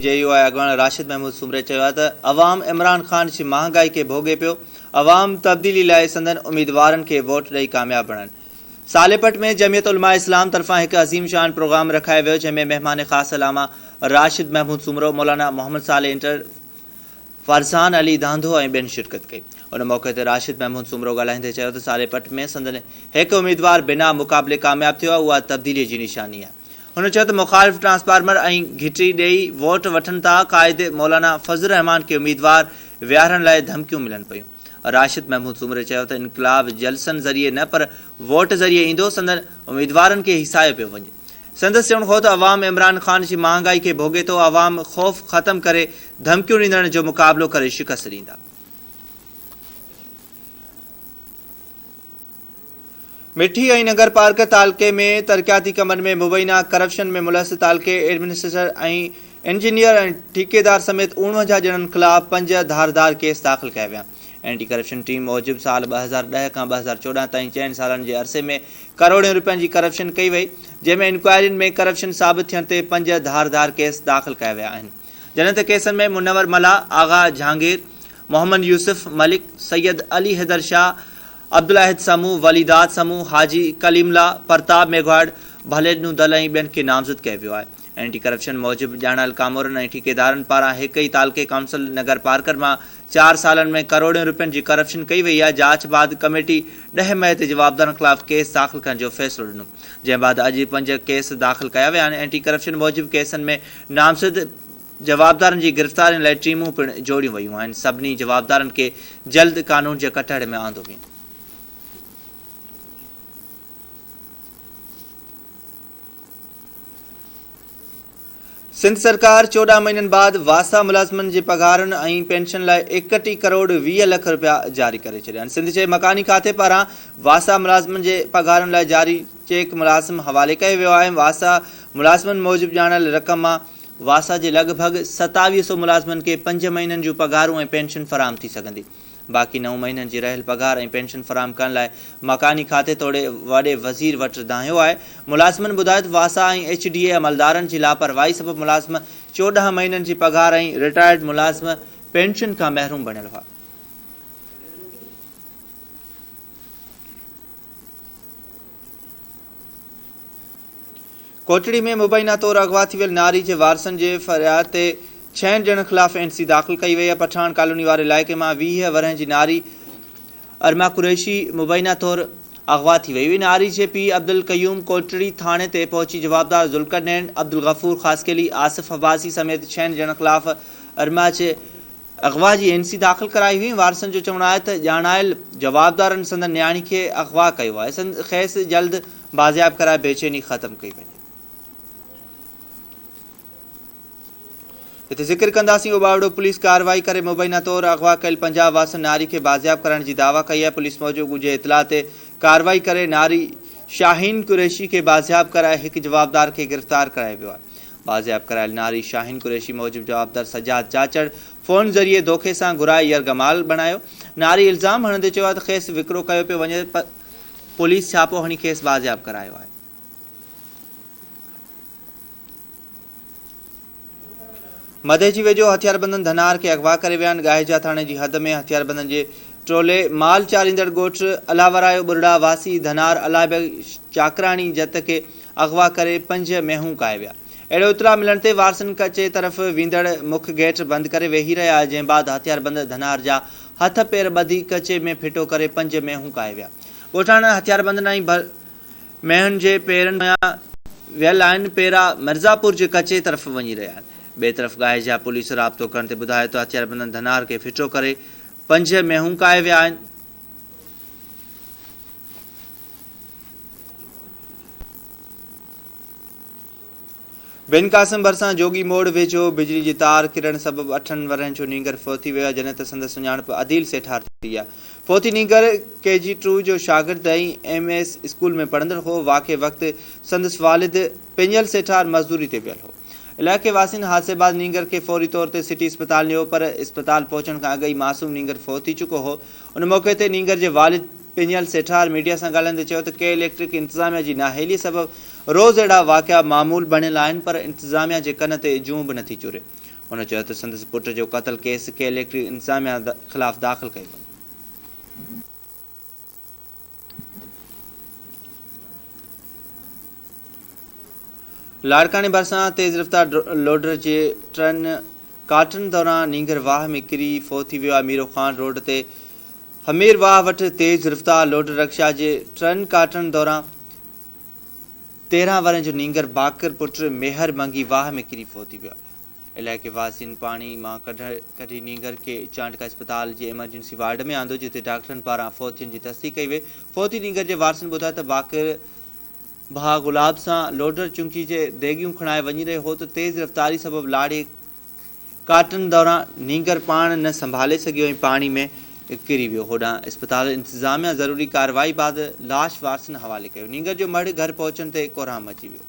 JUI अगवान Rashid Mahmud सुमरे अवाम इमरान ख़ान जी महंगाई के भोगे पियो। अवाम तब्दीली लाए संदन उम्मीदवारन के वोट ॾेई कामयाब बणन। सालेपट में जमियत उलमा इस्लाम तरफा एक अज़ीम शान प्रोग्राम रखायो वियो, जंहिंमें मेहमान ख़ास अलामा राशिद महमूद सुमरो, मौलाना मोहम्मद साले इंटर, फरसान अली धांधो और बेन शिरकत कई। उन मौके ते राशिद महमूद सुमरो ॻाल्हाईंदे चयो त सालेपट में संदन एक उम्मीदवार बिना मुक़ाबले कामयाब थियो आहे, उहा तब्दीली जी निशानी आहे। हुन चयो त मुखालिफ़ ट्रांसफार्मर ऐं घिटी ॾेई वोट वठनि था। क़ाइद मौलाना फज़ल रहमान के उम्मीदवार विहारण लाइ धमकियूं मिलनि पियूं। राशिद महमूद सुमरे चयो त इनकलाब जलसनि ज़रिए न पर वोट ज़रिए ईंदो, संदन उम्मीदवारनि खे हिसायो पियो वञे। संदसि चवणु हो त अवाम इमरान ख़ान जी महांगाई के भोगे थो। अवाम ख़ौफ़ ख़त्म करे धमकियूं ॾींदड़ जो मुक़ाबलो करे शिकस्त ॾींदा। मिठी ऐं नगर पार्क तालके में तरक़ियाती कमनि में मुबैना करप्शन में मुलस तालके एडमिनिस्ट्रेटर ऐं इंजीनियर ऐं ठेकेदार समेत 49 ॼणनि ख़िलाफ़ 5 धारदार केस दाख़िल कया विया। एंटी करप्शन टीम मूजिब साल 2010 खां 2014 ताईं 4 सालनि जे अरसे में करोड़ों रुपयनि जी करप्शन कई वई, जंहिंमें इंक्वायरियुनि में करप्शन साबित थियण ते 5 धारदार केस दाख़िल कया विया आहिनि। जंहिं ते केसनि में मुनवर मला, आगा जहांगीर, मोहम्मद यूसुफ मलिक, सैयद अली हैदर शाह, अब्दुलाहिद समूह, वलीदात समूह, हाजी कलीमला, प्रताप मेघवाड़, भलेनू दल ऐं ॿियनि खे नामज़द कयो वियो आहे। एंटी करप्शन मूजिब ॼाणल कामोरनि ऐं ठेकेदारनि पारां हिक ई तालके काउंसिल नगर पार्कर मां 4 सालनि में करोड़ों रुपयनि जी करप्शन कई वई आहे। जांच बाद कमेटी 10 मई ते जवाबदारनि ख़िलाफ़ केस दाख़िल करण जो फ़ैसिलो ॾिनो, जंहिं बाद अॼु 5 केस दाख़िल कया विया आहिनि। एंटी करप्शन मूजिब केसनि में नामज़द जवाबदारनि जी गिरफ़्तारियुनि लाइ टीमूं पिणु जोड़ियूं वयूं आहिनि। सभिनी जवाबदारनि खे जल्द कानून जे कटहरे में आंदो वेंदो। सिंध सरकार 14 महीननि बाद वासा मुलाज़िमनि जे पघारनि ऐं पेंशन लाइ 31 करोड़ 20 लख रुपया जारी करे छॾिया आहिनि। सिंध जे मकानी खाते पारां वासा मुलाज़िमनि जे पघारनि लाइ जारी चेक मुलाज़िम हवाले कयो वियो आहे। वासा मुलाज़िमनि मूजिब ॼाणल रक़म मां वासा जे लॻभॻि 2700 मुलाज़िमनि खे 5 महीननि जूं पघारूं ऐं पेंशन फराहम थी सघंदी। बाक़ी 9 महीननि जी रहियल पघार ऐं पेंशन फराहम करण लाइ मकानी खाते तोड़े वॾे वज़ीर वटि दाहियो आहे। मुलाज़िमनि ॿुधायो त वासा ऐं HDA अमलदारनि जी लापरवाही सबबि मुलाज़िम 14 महीननि जी पघार ऐं रिटायर्ड मुलाज़िम पेंशन खां महरूम बणियल हुआ। कोटड़ी में मुबैना तौर अगवा थी वियल नारी जे वारसनि जे फ़रियाद ते 6 ॼणनि ख़िलाफ़ NC दाख़िल कई वई आहे। पठान कॉलोनी वारे इलाइक़े मां 20 वरह जी नारी अरमा कुरैशी मुबैना तौर अगवा थी वई हुई। नारी जे पीउ अब्दुल कयूम कोटड़ी थाणे ते पहुची जवाबदार ज़ुल्करनैन, अब्दुल गफ़ूर ख़ासकेली, आसिफ अब्बासी समेत 6 ॼणनि ख़िलाफ़ अरमा जे अगवा जी NC दाख़िल कराई हुई। वारसनि जो चवणु आहे त ॼाणायल जवाबदारनि संदन न्याणी खे अगवा कयो आहे। संदन खेस जल्द बाज़ियाब कराए बेचैनी ख़त्म कई वञे। हिते ज़िक्र कंदासीं उबावड़ो पुलिस कार्रवाई करे मुबैना तौर अगवा कयल 50 वासन नारी खे बाज़ियाब करण जी दावा कई आहे। पुलिस मौजूदु ॻुझे इतला ते कार्रवाई करे नारी शाहीन कुरैशी खे बाज़ियाब कराए हिक जवाबदार खे गिरफ़्तार करायो वियो आहे। बाज़ियाब करायल नारी शाहीन कुरैशी मूजिब जवाबदार सजाद चाचड़ फ़ोन ज़रिए धोखे सां घुराए यरगमाल बणायो। नारी इल्ज़ाम हणंदे चयो आहे त खेस विकिरो कयो पियो वञे, पुलिस छापो हणी खेस बाज़ियाब करायो आहे। मधे जी वेझो हथियारबंदनि धनार के अगवा करे विया आहिनि। गाहिजा थाणे जी हद में हथियारबंदनि जे टोले माल चालींदड़ ॻोठ अलावरायो बुरड़ा वासी धनार अलाबे चाकराणी जत के अगवा करे 5 मेहूं काए विया। अहिड़ो इतला मिलण ते वारसनि कचे तरफ़ वेंदड़ मुख गेट बंदि करे वेही रहिया, जंहिं बाद हथियारबंद धनार जा हथ पेर ॿधी कचे में फिटो करे 5 मेहूं काए विया। ॻोठाणा हथियारबंदनि ऐं मेहुनि जे पेरनि में वियल आहिनि। पेरा मिर्ज़ापुर जे कचे तरफ़ वञी रहिया आहिनि। ॿिए तरफ़ गाहिजा पुलिस राब्तो करण ते ॿुधायो त हथियारबंदनि धनार खे फिटो करे 5 मेहूं काए विया आहिनि। बिन कासिम भरिसां जोगी मोड़ वेझो बिजली जी तार किरण सबबि 8 वरहनि जो नींगर फ़ौत थी वियो आहे, जॾहिं त संदसि सुञाणप अदील सेठार थी आहे। फ़ौती नींगर KG2 जो शागिर्द ऐं MS स्कूल में पढ़ंदड़ हो। वाक़े वक़्तु संदसि वालिद पिंजल सेठार मज़दूरी ते वियल हो। इलाइक़े वासियुनि हादसे बाद नींगर के फौरी तौर ते सिटी अस्पताल लियो, पर अस्पताल पहुचण खां अॻु ई मासूम नींगर फ़ौत थी चुको हो। उन मौक़े ते नींगर जे वालिद पिंजल सेठार मीडिया सां ॻाल्हाईंदे चयो त के इलेक्ट्रिक इंतज़ामिया जी नाहेली सबबि रोज़ अहिड़ा वाक़िया मामूल बणियल आहिनि, पर इंतज़ामिया जे कन ते जूं बि नथी चुरे। हुन चयो त संदसि पुट जो क़त्ल केस के इलेक्ट्रिक इंतज़ामिया ख़िलाफ़ दाख़िल कयो वञे। लाड़काने भरिसां तेज़ रफ़्तार लोडर जे ट्रन काटन दौरान नींगर वाह में किरी फोत थी वियो आहे। मीरो खान रोड ते हमीर वाह वटि तेज़ रफ़्तार लोडर रक्षा जे ट्रन काटन दौरान 13 वरनि जो नींगर बाकर पुट मेहर मंगी वाह में किरी फोत थी वियो आहे। इलाइक़े वासियुनि पाणी मां कढी नींगर के चांडका अस्पताल जे एमरजेंसी वार्ड में आंदो, जिते डॉक्टरनि पारां फोत थियण जी तस्दीक़ कई वई। फोती नींगर जे वारसनि ॿुधायो त बाकर भाउ गुलाब सां लोडर चुंकी जे देगियूं खणाए वञी रहियो हो त तेज़ रफ़्तारी सबबि लाड़े काटन दौरान नींगर पाण न संभाले सघियो ऐं पाणी में किरी वियो। होॾां अस्पताल इंतज़ामिया ज़रूरी कार्रवाई बाद लाश वारसनि हवाले कयो। नींगर जो मढ़ घर पहुचण ते कोराम मची वियो।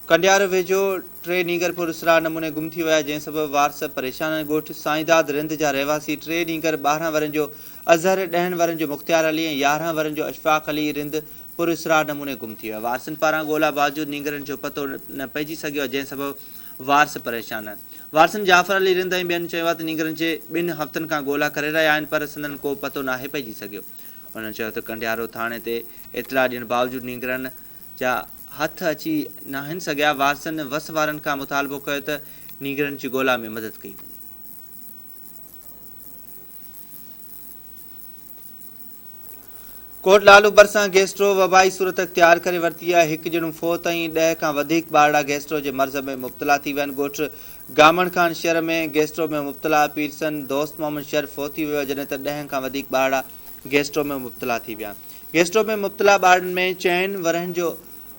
कंडियारो वेझो 3 नींगर पुरस्कार नमूने गुम थी विया, जंहिं सबबि वारस परेशान। ॻोठ साईंदाद रिंद जा रहवासी 3 नींगर 12 वरनि जो अज़हर, 10 वरनि जो मुख़्तियार अली ऐं 11 वरनि जो अशफाक अली रिंद पुरस्कार नमूने गुम थी विया। वारसनि पारां ॻोल्हा बावजूदि नींगरनि जो पतो न पइजी सघियो, जंहिं सबबि वारस परेशान आहिनि। वारसनि जाफ़र अली रिंद ऐं ॿियनि चयो आहे त नींगरनि जे 2 हफ़्तनि खां ॻोल्हा करे रहिया आहिनि, पर संदनि को पतो नाहे पइजी सघियो। उन्हनि चयो त कंडियारो थाणे ते इतला ॾियण बावजूदि नींगरनि जा हथ अची नाहिनि सघिया। वारसनि वस वारनि खां मुतालबो कयो त नींगरनि जी ॻोल्हा में मदद कई वञे। कोट लालू भरिसां गैस्ट्रो वबाई सूरत अख्तियार करे वरिती आहे। हिकु ॼणो फोत ऐं 10 खां वधीक ॿारड़ा गैस्ट्रो जे मर्ज़ में मुब्तला थी विया आहिनि। ॻोठ गामण खान शहर में गैस्ट्रो में मुब्तला पीरसन दोस्त मोहम्मद शर फोत थी वियो आहे, जॾहिं त 10 खां वधीक ॿारड़ा गैस्ट्रो में मुब्तला थी विया। गैस्ट्रो में मुब्तला ॿारनि में 4 वरनि जो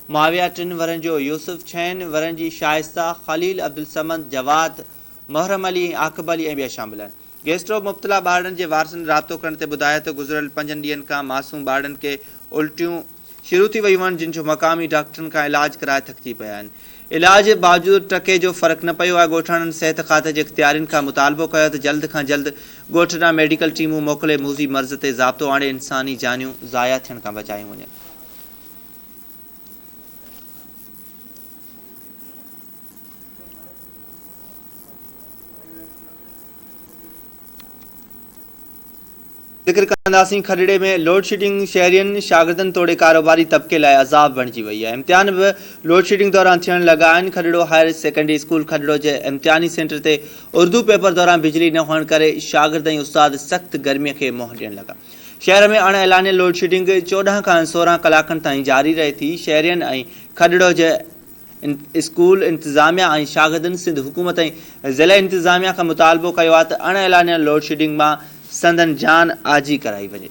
माविया, 3 वरनि जो यूसुफ, 6 वरनि जी शाइस्ता, खलील, अब्दुल समद, जवाद, मोहरम अली, आक़िब अली ऐं ॿिया शामिल आहिनि। गैस्ट्रो मुब्तला ॿारनि जे वारसनि राब्तो करण ते ॿुधायो त गुज़िरियल 5 ॾींहनि खां मासूम ॿारनि खे उल्टियूं शुरू थी वियूं आहिनि, जिन जो मक़ामी डॉक्टरनि खां इलाज कराए थकिजी पिया आहिनि। इलाज बावजूदि टके जो फ़र्क़ु न पियो आहे। ॻोठाणनि सिहत खाते जे इख़्तियारियुनि खां मुतालबो कयो त जल्द खां जल्द ॻोठ ॾांहुं मेडिकल टीमूं मोकिले मूज़ी मर्ज़ ते ज़ाब्तो आणे इंसानी जानियूं ज़ाया थियण खां बचायूं वञनि। ज़िक्र कंदासीं खरड़े में लोड शेडिंग शहरियनि शागिर्दनि तोड़े कारोबारी तबिके लाइ अज़ाब बणिजी वई आहे। इम्तिहान बि लोड शेडिंग दौरान थियण लॻा आहिनि। खरड़ो हायर सेकेंडरी स्कूल खरड़ो जे इम्तिहानी सेंटर ते उर्दू पेपर दौरान बिजली न हुअण करे शागिर्द ऐं उस्ताद सख़्त गर्मीअ खे मुंहुं ॾियण लॻा। शहर में अण ऐलानियल लोड शेडिंग 14 खां 16 कलाकनि ताईं जारी रहे थी। शहरियनि ऐं खरड़ो जे स्कूल इंतज़ामिया ऐं शागिर्दनि सिंध हुकूमत ऐं ज़िला इंतज़ामिया खां मुतालबो कयो आहे त अण ऐलानियल लोड शेडिंग मां संदन जान आजी कराई वञे।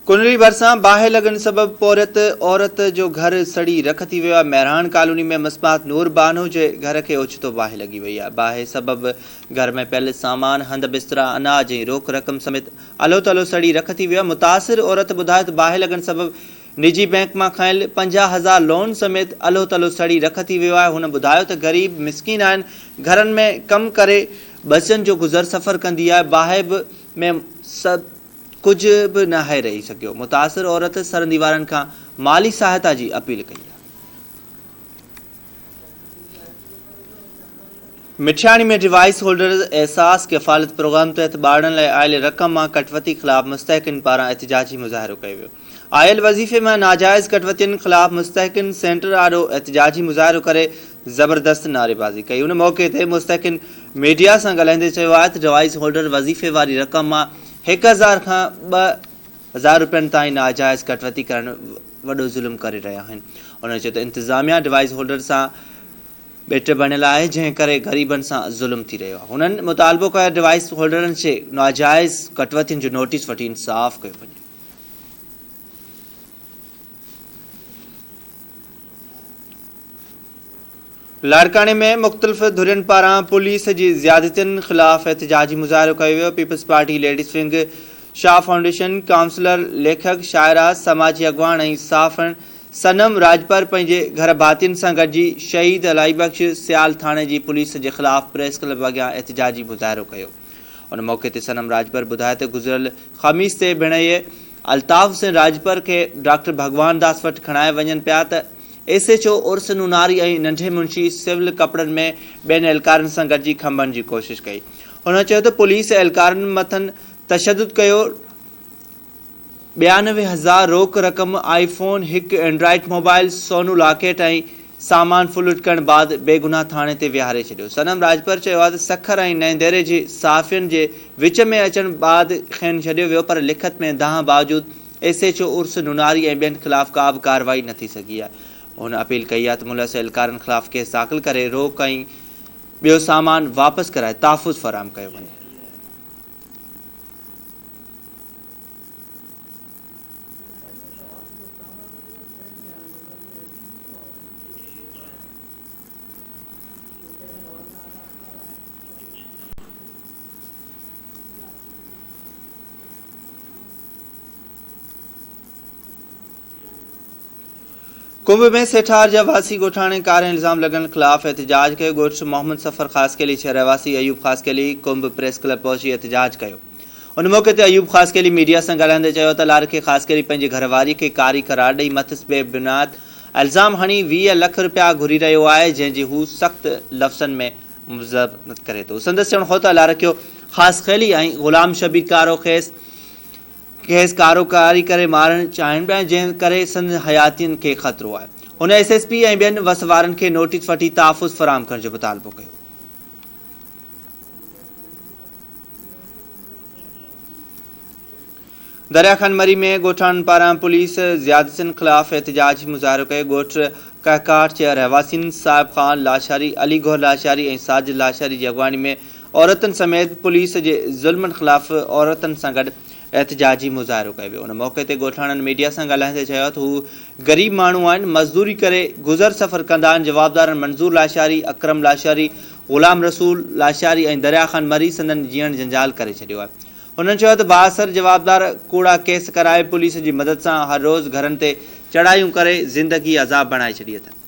कुनरी भरिसां बाहि लॻण सबबि औरत जो घर सड़ी रख थी वियो आहे। मेहरान कॉलोनी में मस्मात नूर बानो जे घर खे ओचितो बाहि लॻी वई आहे। बाहि सबबि घर में पियल सामान, हंध बिस्तरा, अनाज ऐं रोक रक़म समेत अलो तलो सड़ी रख थी वियो आहे। मुतासिर औरत ॿुधायो त बाहि लॻण सबबि निजी बैंक मां खयल 50,000 लोन समेत अलो तलो सड़ी रख थी वियो आहे। हुन ॿुधायो त ग़रीब मिसकिन आहिनि, घरनि में कमु करे बसियुनि जो गुज़र सफ़र कंदी आहे। बाहि में सभु कुझु बि नाहे रही सघियो। मुतासिर औरत सरहदी वारनि खां माली सहायता जी अपील कई आहे। मिठियाणी में डिवाइस होल्डर एहसास किफ़ालत प्रोग्राम तहत ॿारनि लाइ आयल रक़म मां कटवती ख़िलाफ़ मुस्तहकिन पारां एहतिजाजी मुज़ाहिरो कयो वियो। आयल वज़ीफ़े मां नाजाइज़ कटवतियुनि ख़िलाफ़ मुस्तहकिन सेंटर आॾो एहतिजाजी मुज़ाहिरो करे ज़बरदस्त नारेबाज़ी कई। उन मौक़े ते मुस्तहकिन मीडिया सां ॻाल्हाईंदे चयो आहे त डिवाइस होल्डर वज़ीफ़े वारी रक़म मां 1,000 खां 2,000 रुपयनि ताईं नाजाइज़ कटवती करणु वॾो ज़ुल्म करे रहिया आहिनि। उन्हनि चयो त इंतज़ामिया डिवाइस होल्डर सां बेट बणियल आहे, जंहिं करे ग़रीबनि सां ज़ुल्म थी रहियो आहे। हुननि मुतालबो कयो डिवाइस होल्डरनि खे नाजाइज़ कटवतियुनि जो नोटिस वठी इंसाफ़ कयो वञे। लाड़काने में मुख़्तलिफ़ धुरियुनि पारां पुलिस जी ज़्यादतियुनि ख़िलाफ़ एहतिजाजी मुज़ाहिरो कयो वियो। Peoples party ladies wing, Shah foundation, councillor, लेखक, शाइरा, समाजी अॻवान ऐं साफ़ण सनम राजपर पंहिंजे घर भातियुनि सां गॾिजी शहीद अलाई बख़्श सियाल थाणे जी पुलिस जे ख़िलाफ़ प्रेस क्लब अॻियां एहतिजाजी मुज़ाहिरो कयो। उन मौके ते सनम राजपर ॿुधाए त गुज़िरियल ख़मीस ते भेणईअ अल्ताफ़ सिंह राजपर के डॉक्टर भगवान दास वटि खणाए वञनि पिया त SHO उर्स नूनारी ऐं नंढे मुंशी सिविल कपड़नि में ॿियनि एहलकारनि सां गॾिजी खंभण जी कोशिशि कई। हुन चयो त पुलिस एहलकारनि मथनि तशदुद कयो। 92,000 रोक रक़म, आईफोन, हिकु एंड्रॉइड मोबाइल, सोनू लॉकेट ऐं सामान फुल उटकण बाद बेगुनाह थाणे ते विहारे छॾियो। सनम राजपर चयो आहे त सखर ऐं नईंदेरे जे साफ़ियुनि जे विच में अचण बाद खेनि छॾियो वियो, पर लिखत में दाह बावजूद SHO उर्स नूनारी ऐं ॿियनि ख़िलाफ़ का बि कार्रवाई न थी सघी आहे। हुन अपील कई आहे त मुलज़ एहलकारनि ख़िलाफ़ केस दाख़िल करे रोक ऐं ॿियो सामान वापसि कराए तहफ़ुज़ फ़राहम कयो वञे। कुंभ में सेठार जा वासी गोठाणे कार इल्ज़ाम लगन खिलाफ एहतजाज कयो। ॻोठ मोहम्मद सफ़र ख़ासकेली शहर रहवासी अयूब ख़ासकेली कुंभ प्रेस क्लब पहुची एहतजाज कयो। उन मौके ते अयूब ख़ासकेली मीडिया सां ॻाल्हाईंदे चयो त लारखे ख़ासकेली पंहिंजी घरवारी खे कारी करार ॾेई मथिस बेबुनियाद इल्ज़ाम हणी 20 लख रुपया घुरी रहियो आहे, जंहिंजी हू सख़्त लफ़्ज़नि में मज़म्मत करे थो। संदसि चवणु हो त लारखियो ख़ासकेली ऐं ग़ुलाम शबीर कारो खेसि कारोकारी करे मारणु चाहिनि पिया, जंहिं करे संद हयातियुनि खे ख़तरो आहे। हुन SSP ऐं ॿियनि वस वारनि खे नोटिस वठी तहफ़ुज़ फ़राहम करण जो मुतालबो कयो। दरियाखान मरी में ॻोठाणनि पारां पुलिस ज़ियादतियुनि ख़िलाफ़ एहतजाजी मुज़ाहिरो कयो। ॻोठ कहकाट जे रहवासियुनि साहिब ख़ान लाशारी, अली गौर लाशारी ऐं साजिद लाशारी जी अॻवानी में औरतुनि समेत पुलिस जे ज़ुल्मनि ख़िलाफ़ औरतुनि सां गॾु एहतजाजी मुज़ाहिरो कयो वियो। उन मौके ते ॻोठाणनि मीडिया सां ॻाल्हाईंदे चयो त हू ग़रीब माण्हू आहिनि, मज़दूरी करे गुज़र सफ़र कंदा आहिनि। जवाबदारनि मंज़ूर लाशारी, अकरम लाशारी, ग़ुलाम रसूल लाशारी ऐं दरियाखान मरी संदन जीअण जंजाल करे छॾियो आहे। उन्हनि चयो त बासर जवाबदार कूड़ा केस कराए पुलिस जी मदद सां हर रोज़ घरनि ते चढ़ायूं करे ज़िंदगी अज़ाब बणाए छॾी अथनि।